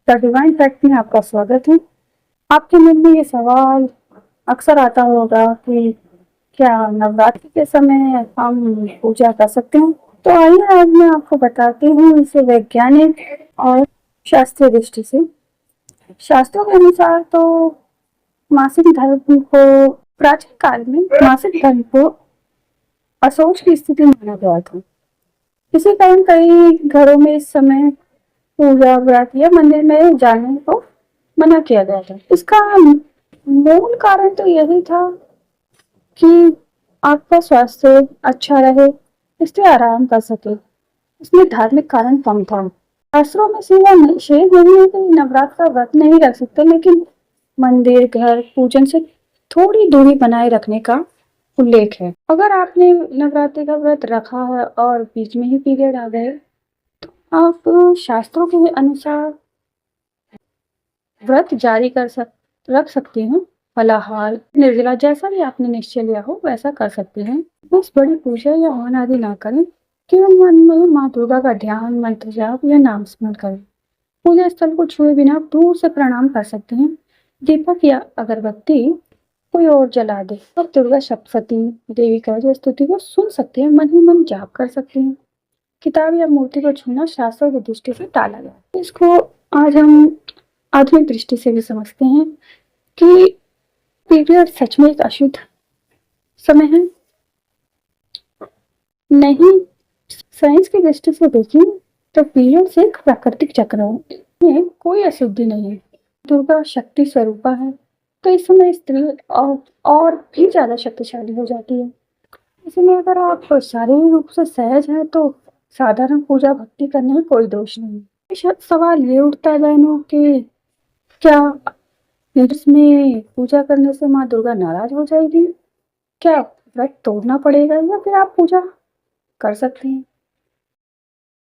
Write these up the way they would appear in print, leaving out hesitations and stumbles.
The divine fact में आपका स्वागत है। आपके मन में ये सवाल अक्सर आता होगा कि क्या नवरात्रि के समय हम पूजा कर सकते हैं? तो आइए आज मैं आपको बताती हूँ इसे वैज्ञानिक और शास्त्रीय दृष्टि से। शास्त्रों के अनुसार तो मासिक धर्म को प्राचीन काल में मासिक धर्म को असोच की स्थिति माना गया था। इसी कारण कई घरों में इस समय पूजा व्रत या मंदिर में जाने को मना किया गया था। इसका मूल कारण तो यही था कि आपका स्वास्थ्य अच्छा रहे, इसलिए आराम कर सके। इसमें धार्मिक कारण कम था। शास्त्रों में सीधा निषेध नहीं है कि नवरात्र का व्रत नहीं रख सकते, लेकिन मंदिर घर पूजन से थोड़ी दूरी बनाए रखने का उल्लेख है। अगर आपने नवरात्रि का व्रत रखा है और बीच में ही पीरियड आ गए, आप शास्त्रों के अनुसार व्रत जारी रख सकते हैं। फलाहार निर्जला जैसा भी आपने निश्चय लिया हो वैसा कर सकते हैं। बस बड़ी पूजा या हवन आदि ना करें, केवल मन में माँ दुर्गा का ध्यान मंत्र जाप या नाम स्मरण करें। पूजा स्थल को छुए बिना आप दूर से प्रणाम कर सकते हैं। दीपक या अगरबत्ती कोई और जला दे और दुर्गा सप्तशती देवी का जो स्तुति को सुन सकते हैं। मन ही मन जाप कर सकते हैं। किताब या मूर्ति को छूना शास्त्रों की दृष्टि से टाला गया। इसको आज हम आधुनिक दृष्टि से भी समझते हैं कि पीरियड सच में एक अशुद्ध समय है। नहीं, साइंस की दृष्टि से देखें तो पीरियड एक प्राकृतिक चक्र है, में कोई अशुद्धि नहीं है। दुर्गा शक्ति स्वरूपा है, तो इस समय स्त्री और भी ज्यादा शक्तिशाली हो जाती है। इसलिए अगर आप शारीरिक रूप से सहज हैं तो साधारण पूजा भक्ति करने में कोई दोष नहीं। सवाल ये उठता है बहनों कि क्या पीरियड्स में पूजा करने से माँ दुर्गा नाराज हो जाएगी? क्या व्रत तोड़ना पड़ेगा या फिर आप पूजा कर सकते हैं?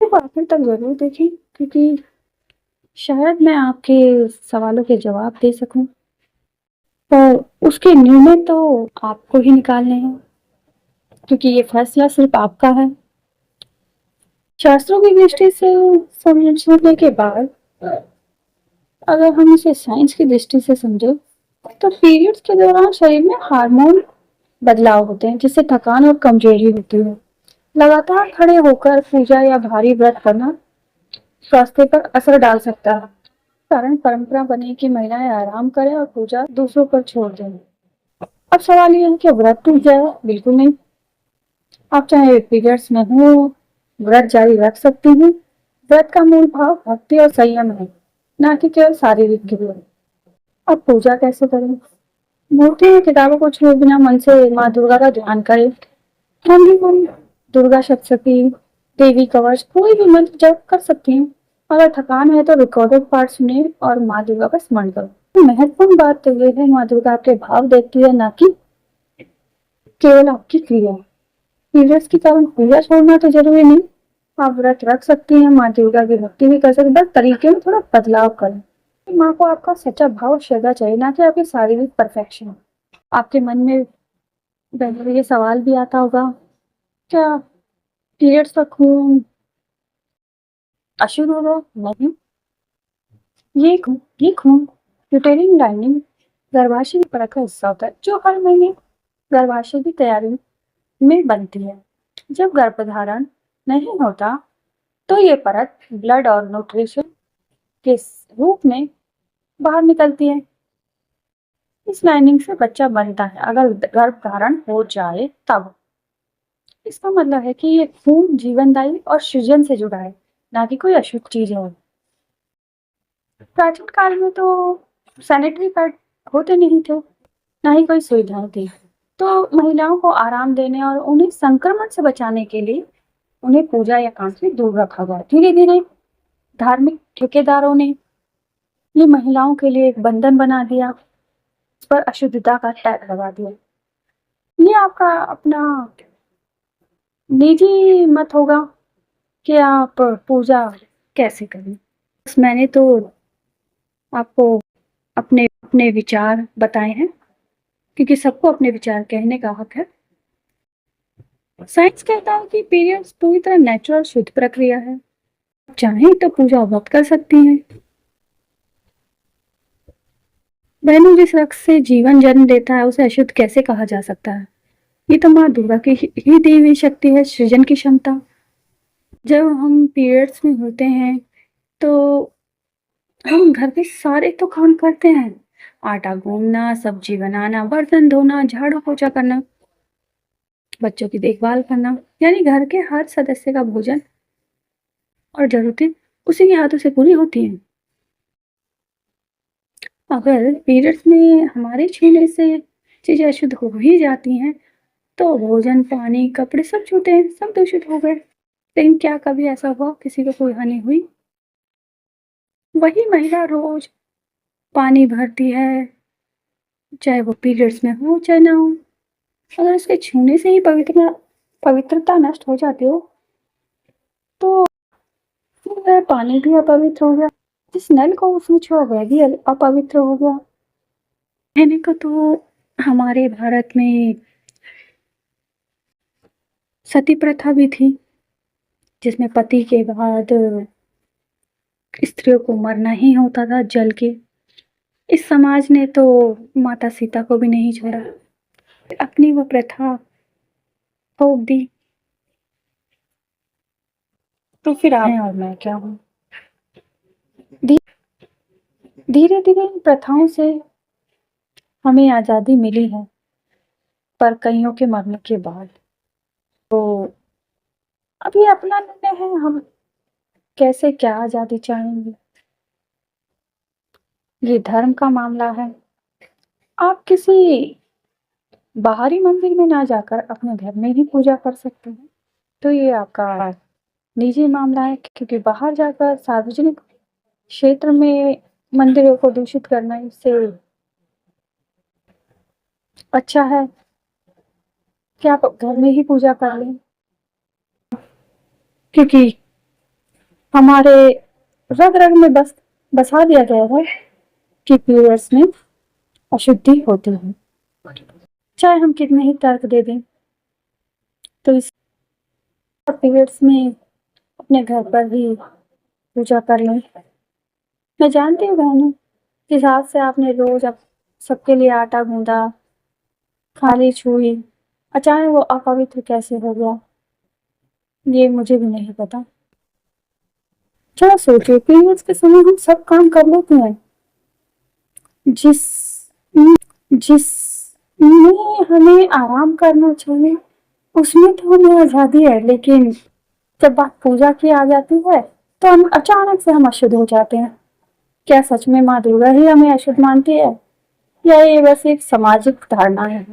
तो आखिर तक जरूर देखें, क्योंकि शायद मैं आपके सवालों के जवाब दे सकूं। तो उसके निर्णय तो आपको ही निकालने हैं, क्योंकि ये फैसला सिर्फ आपका है। शास्त्रों की दृष्टि से समझने के बाद अगर हम इसे साइंस की दृष्टि से समझे तो पीरियड्स के दौरान शरीर में हार्मोन बदलाव होते हैं, जिससे थकान और कमजोरी होती है। लगातार खड़े होकर पूजा या भारी व्रत करना स्वास्थ्य पर असर डाल सकता है। कारण परंपरा बनी कि महिलाएं आराम करें और पूजा दूसरों पर छोड़ दें। अब सवाल यह है कि व्रत टूट जाए? बिल्कुल नहीं। आप चाहे पीरियड्स में हो, व्रत जारी रख सकती हैं। व्रत का मूल भाव भक्ति और संयम है, ना कि केवल शारीरिक क्रिया। अब पूजा कैसे करें? मूर्ति या किताबों को छुए बिना मन से माँ दुर्गा का ध्यान करें। हम भी मन दुर्गा सप्तशती देवी कवच कोई भी मंत्र जप कर सकते हैं। अगर थकान है तो रिकॉर्डेड पार्ट सुने और माँ दुर्गा का स्मरण करो। महत्वपूर्ण बात तो ये है, माँ दुर्गा आपके भाव देखती है, ना कि केवल आपकी क्रिया। पीरियड्स के कारण पूजा छोड़ना तो जरूरी नहीं। आप व्रत रख सकती हैं, माँ दुर्गा की भक्ति भी कर सकते हैं, बस तरीके में थोड़ा बदलाव करें। माँ को आपका सच्चा भाव और श्रद्धा चाहिए, ना कि आपकी शारीरिक परफेक्शन। आपके मन में ये सवाल भी आता होगा, क्या पीरियड्स का खून अशुद्ध होगा? नहीं, ये खून यूटेरिन लाइनिंग गर्भाशय की परत का हिस्सा होता है, जो हर महीने गर्भाशय की तैयारी में बनती है। जब गर्भधारण नहीं होता तो ये परत ब्लड और न्यूट्रिशन के रूप में बाहर निकलती है। इस लाइनिंग से बच्चा बनता है। अगर गर्भधारण हो जाए तब इसका मतलब है कि ये खून जीवनदायी और सृजन से जुड़ा है, ना कि कोई अशुद्ध चीज है। प्राचीन काल में तो सैनिटरी पैड होते नहीं थे, ना ही कोई सुविधाएं थी। तो महिलाओं को आराम देने और उन्हें संक्रमण से बचाने के लिए उन्हें पूजा या काम से दूर रखा गया। धीरे धीरे धार्मिक ठेकेदारों ने ये महिलाओं के लिए एक बंधन बना दिया, इस पर अशुद्धता का टैग लगा दिया। ये आपका अपना निजी मत होगा कि आप पूजा कैसे करें। बस मैंने तो आपको अपने अपने विचार बताए हैं, क्योंकि सबको अपने विचार कहने का हक है। साइंस कहता है कि पीरियड्स पूरी तरह नेचुरल शुद्ध प्रक्रिया है। चाहें तो पूजा वक्त कर सकती हैं, बहनों, जिस रक्त से जीवन जन्म लेता है उसे अशुद्ध कैसे कहा जा सकता है? ये तो माँ दुर्गा की ही दी हुई शक्ति है, सृजन की क्षमता। जब हम पीरियड्स में होते हैं तो हम घर के सारे तो काम करते हैं, आटा गूंदना, सब्जी बनाना, बर्तन धोना, झाड़ू पोछा करना, बच्चों की देखभाल करना, यानी घर के हर सदस्य का भोजन और जरूरतें उसी के हाथों से पूरी होती हैं। अगर पीरियड्स में हमारे छूने से चीजें अशुद्ध हो ही जाती हैं तो भोजन, पानी, कपड़े सब छूटे हैं, सब दूषित हो गए। लेकिन क्या कभी ऐसा हुआ किसी को कोई हानि हुई? वही महिला रोज पानी भरती है, चाहे वो पीरियड्स में हो चाहे ना हो। अगर उसके छूने से ही पवित्रता नष्ट हो जाती हो तो वह पानी भी अपवित्र हो गया, जिस नल को उसने छुआ वह भी अपवित्र हो गया। कहने को तो हमारे भारत में सती प्रथा भी थी, जिसमें पति के बाद स्त्रियों को मरना ही होता था जल के। इस समाज ने तो माता सीता को भी नहीं छोड़ा, अपनी वो प्रथा थोप दी। तो फिर आप हैं और मैं क्या हूँ? धीरे धीरे इन प्रथाओं से हमें आज़ादी मिली है, पर कईयों के मरने के बाद। तो अब ये अपना निर्णय है, हम कैसे क्या आज़ादी चाहेंगे। ये धर्म का मामला है। आप किसी बाहरी मंदिर में ना जाकर अपने घर में ही पूजा कर सकते हैं। तो ये आपका निजी मामला है, क्योंकि बाहर जाकर सार्वजनिक क्षेत्र में मंदिरों को दूषित करना इससे अच्छा है कि आप घर में ही पूजा कर लें, क्योंकि हमारे रग रग में बसा दिया गया है कि पीरियड्स में अशुद्धि होती है। चाहे हम कितने ही तर्क दे दें तो इस पीरियड्स में अपने घर पर ही पूजा कर लें। मैं जानती हूँ बहनों, जिस हाथ से आपने रोज अब सबके लिए आटा गूंदा, थाली छुई, अचानक वो अपवित्र कैसे हो गया, ये मुझे भी नहीं पता। थोड़ा सोचिए, पीरियड्स के समय हम सब काम कर लेते हैं, जिस जिसमें हमें आराम करना चाहिए उसमें तो हमें आजादी है, लेकिन जब बात पूजा की आ जाती है तो हम अचानक से हम अशुद्ध हो जाते हैं। क्या सच में माँ दुर्गा ही हमें अशुद्ध मानती है, या ये बस एक सामाजिक धारणा है?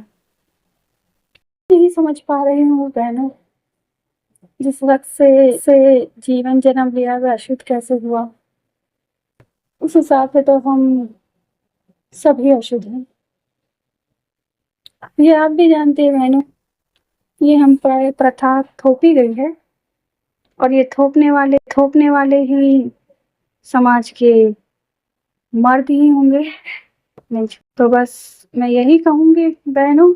नहीं समझ पा रही हूँ बहनों, जिस वक्त से जीवन जन्म लिया वह अशुद्ध कैसे हुआ, उस हिसाब से तो हम सभी अशुद्ध हैं। ये आप भी जानते हैं बहनों, ये हम पर प्रथा थोपी गई है, और ये थोपने वाले ही समाज के मर्द ही होंगे। नहीं तो बस मैं यही कहूंगी बहनों,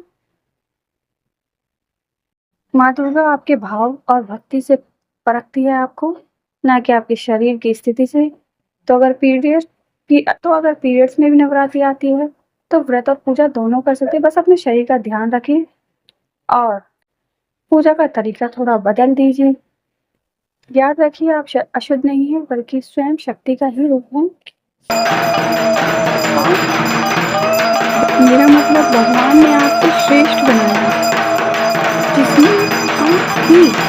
माँ दुर्गा आपके भाव और भक्ति से परखती है आपको, ना कि आपके शरीर की स्थिति से। तो अगर पीरियड्स में भी नवरात्रि आती है तो व्रत और पूजा दोनों कर सकते हैं। बस अपने शरीर का ध्यान रखिए और पूजा का तरीका थोड़ा बदल दीजिए। याद रखिए, आप अशुद्ध नहीं है, बल्कि स्वयं शक्ति का ही रूप है। मेरा मतलब भगवान ने आपको श्रेष्ठ बनाया, जिसमें हम थी।